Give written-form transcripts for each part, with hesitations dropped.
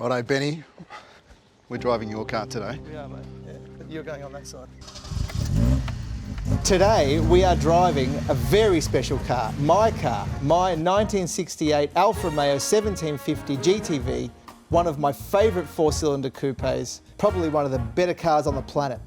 Righto, Benny, we're driving your car today. We are, mate. Yeah, but you're going on that side. Today we are driving a very special car, my 1968 Alfa Romeo 1750 GTV, one of my favourite four-cylinder coupes, probably one of the better cars on the planet.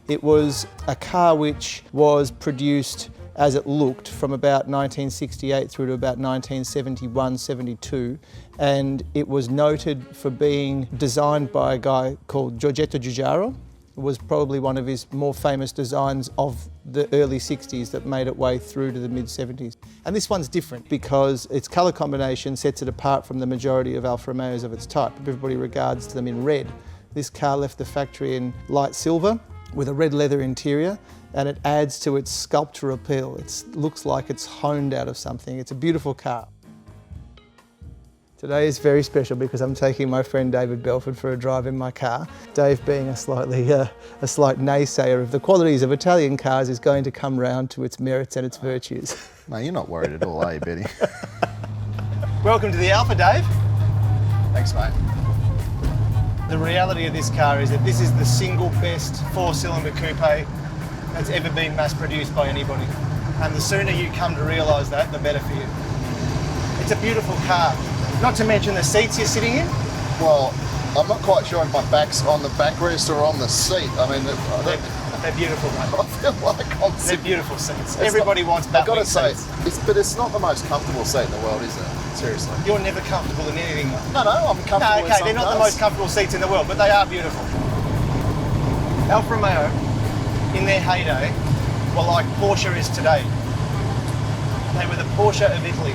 It was a car which was produced as it looked from about 1968 through to about 1971-72, and it was noted for being designed by a guy called Giorgetto Giugiaro. It was probably one of his more famous designs of the early 60s that made its way through to the mid 70s. And this one's different because its colour combination sets it apart from the majority of Alfa Romeos of its type. Everybody regards them in red. This car left the factory in light silver with a red leather interior, and it adds to its sculptural appeal. It looks like it's honed out of something. It's a beautiful car. Today is very special because I'm taking my friend David Belford for a drive in my car. Dave, being a slight naysayer of the qualities of Italian cars, is going to come round to its merits and its virtues. No, you're not worried at all, are you, Benny? Welcome to the Alfa, Dave. Thanks, mate. The reality of this car is that this is the single best four-cylinder coupe that's ever been mass-produced by anybody. And the sooner you come to realise that, the better for you. It's a beautiful car. Not to mention the seats you're sitting in. Well, I'm not quite sure if my back's on the backrest or on the seat. I mean, They're beautiful, mate. I feel like I'm They're sitting. beautiful seats. Everybody wants I've got batwing to say, seats. but it's not the most comfortable seat in the world, is it? Seriously. You're never comfortable in anything, mate. No, I'm comfortable No, in okay, some they're not the cars. most comfortable seats in the world, but they are beautiful. Alfa Romeo, in their heyday, were like Porsche is today. They were the Porsche of Italy.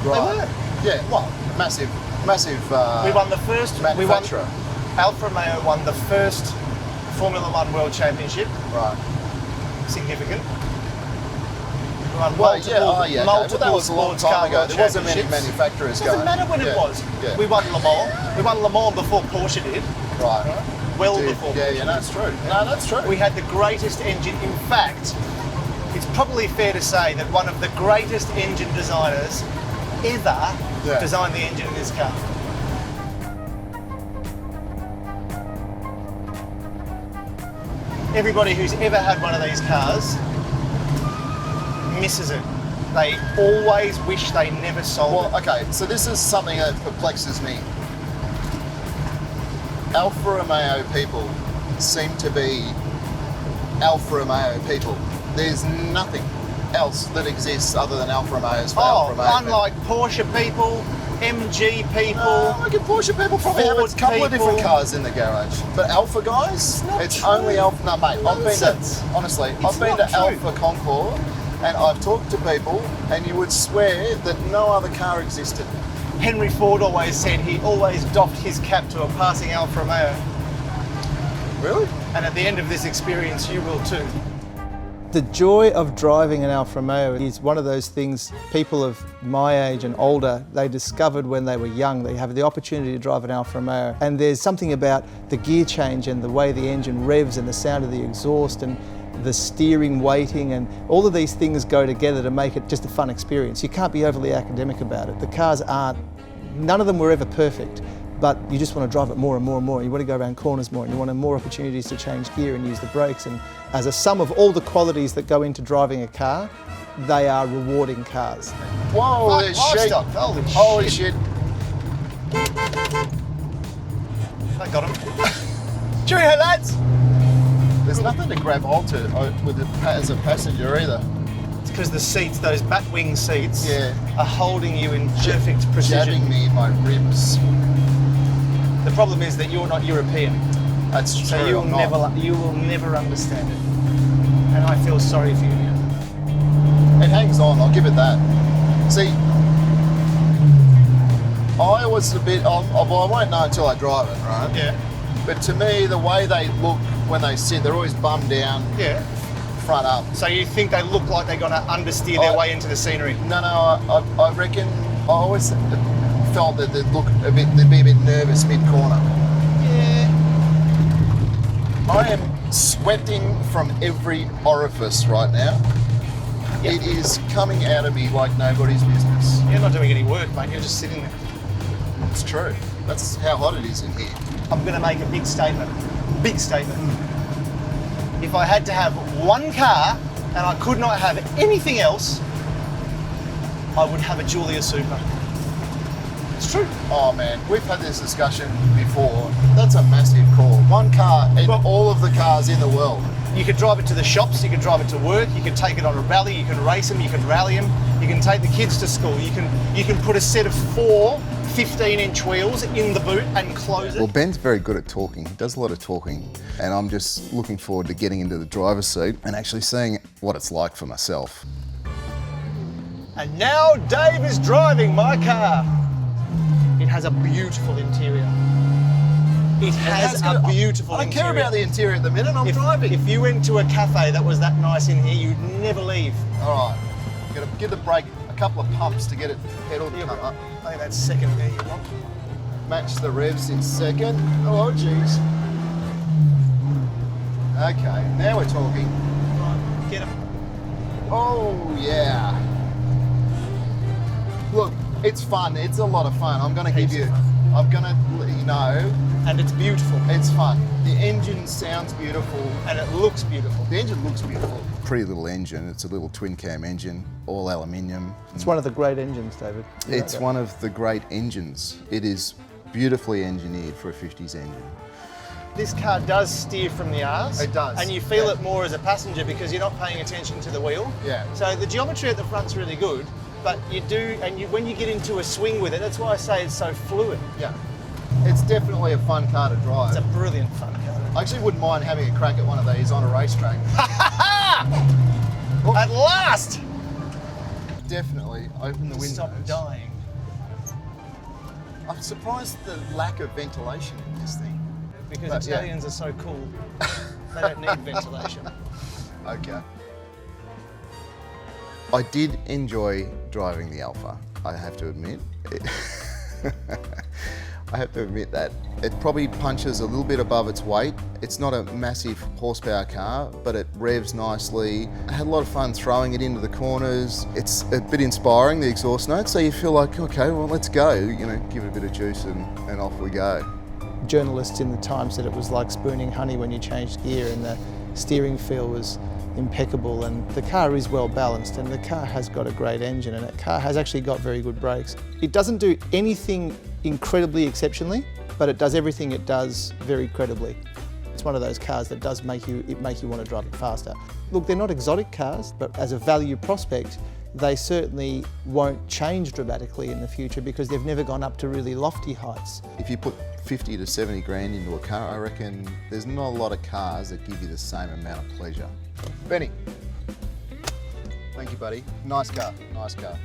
Right. They were. Yeah, well, massive. We won the first. Manufacturer. Alfa Romeo won the first Formula One World Championship. Right. Significant. We won Well, multiple but that was a long sports car time ago. world There wasn't many championships. manufacturers going. Doesn't matter when it was. Yeah. We won Le Mans. We won Le Mans before Porsche did. Right. Well Dude, before. Yeah, Porsche. yeah, that's true. No, that's true. We had the greatest engine. In fact, it's probably fair to say that one of the greatest engine designers ever designed the engine in this car. Everybody who's ever had one of these cars misses it. They always wish they never sold it. Well, okay, so this is something that perplexes me. Alfa Romeo people seem to be Alfa Romeo people. There's nothing else that exists other than Alfa Romeos for Alfa Romeo. Unlike Porsche people, MG people. I get Porsche people probably have a Ford couple of different people. cars in the garage. But Alfa guys, not it's true. only Alfa. No, mate, Nonsense. I've been not to true. Alfa Concord, and I've talked to people, and you would swear that no other car existed. Henry Ford always said he always doffed his cap to a passing Alfa Romeo. Really? And at the end of this experience, you will too. The joy of driving an Alfa Romeo is one of those things people of my age and older, they discovered when they were young. They have the opportunity to drive an Alfa Romeo, and there's something about the gear change and the way the engine revs and the sound of the exhaust and the steering weighting, and all of these things go together to make it just a fun experience. You can't be overly academic about it. The cars aren't, none of them were ever perfect, but you just want to drive it more and more and more. You want to go around corners more, and you want more opportunities to change gear and use the brakes. And as a sum of all the qualities that go into driving a car, they are rewarding cars. Whoa, there's shit. Holy shit. I got him. Cheerio, lads. There's nothing to grab onto as a passenger either. It's because the seats, those batwing seats, Yeah. are holding you in perfect precision. Jabbing me in my ribs. The problem is that you're not European, That's true. so you will never understand it. And I feel sorry for you now. It hangs on, I'll give it that. See, I was a bit, well, I won't know until I drive it, right? Yeah. But to me, the way they look when they sit, they're always bummed down, Yeah. front up. So you think they look like they're going to understeer their way into the scenery? No, I reckon, I always felt that they'd be a bit nervous mid-corner. Yeah. I am sweating from every orifice right now. Yep. It is coming out of me like nobody's business. You're not doing any work, mate. You're just sitting there. It's true. That's how hot it is in here. I'm going to make a big statement. Big statement. If I had to have one car and I could not have anything else, I would have a Giulia Super. It's true. Oh man, we've had this discussion before. That's a massive call. One car in all of the cars in the world. You could drive it to the shops, you could drive it to work, you could take it on a rally, you can race them, you can rally them, you can take the kids to school, you can put a set of 4 15-inch wheels in the boot and close Well, it. Ben's very good at talking. He does a lot of talking, and I'm just looking forward to getting into the driver's seat and actually seeing what it's like for myself. And now Dave is driving my car. It has a beautiful interior. It has a beautiful I don't interior. care about the interior at the minute, I'm driving. If you went to a cafe that was that nice in here, you'd never leave. All right, got to give the brake a couple of pumps to get it pedal to come up. I think that's second gear you want. Match the revs in second. Oh, geez. Okay, now we're talking. Right, get him. Oh, yeah. Look, it's fun. It's a lot of fun. I'm going to give you, I'm going to let you know, And it's beautiful. it's fun. The engine sounds beautiful. And it looks beautiful. The engine looks beautiful. Pretty little engine. It's a little twin cam engine, all aluminium. It's one of the great engines, David. You know It's that. one of the great engines. It is beautifully engineered for a 50s engine. This car does steer from the arse. It does, And you feel yeah. it more as a passenger because you're not paying attention to the wheel. Yeah. So the geometry at the front's really good, but you do, and when you get into a swing with it, that's why I say it's so fluid. Yeah. It's definitely a fun car to drive. It's a brilliant fun car. I actually wouldn't mind having a crack at one of these on a racetrack. At last! Definitely open the windows. Stop dying. I'm surprised the lack of ventilation in this thing. Because But, yeah. Italians are so cool. They don't need ventilation. Okay. I did enjoy driving the Alfa, I have to admit. I have to admit that. It probably punches a little bit above its weight. It's not a massive horsepower car, but it revs nicely. I had a lot of fun throwing it into the corners. It's a bit inspiring, the exhaust notes, so you feel like, okay, well, let's go. You know, give it a bit of juice and off we go. Journalists in the time said it was like spooning honey when you changed gear, and the steering feel was impeccable, and the car is well balanced, and the car has got a great engine, and the car has actually got very good brakes. It doesn't do anything incredibly exceptionally, but it does everything it does very credibly. It's one of those cars that does make you want to drive it faster. Look, they're not exotic cars, but as a value prospect, they certainly won't change dramatically in the future because they've never gone up to really lofty heights. If you put 50 to 70 grand into a car, I reckon there's not a lot of cars that give you the same amount of pleasure. Benny. Thank you, buddy. Nice car. Nice car.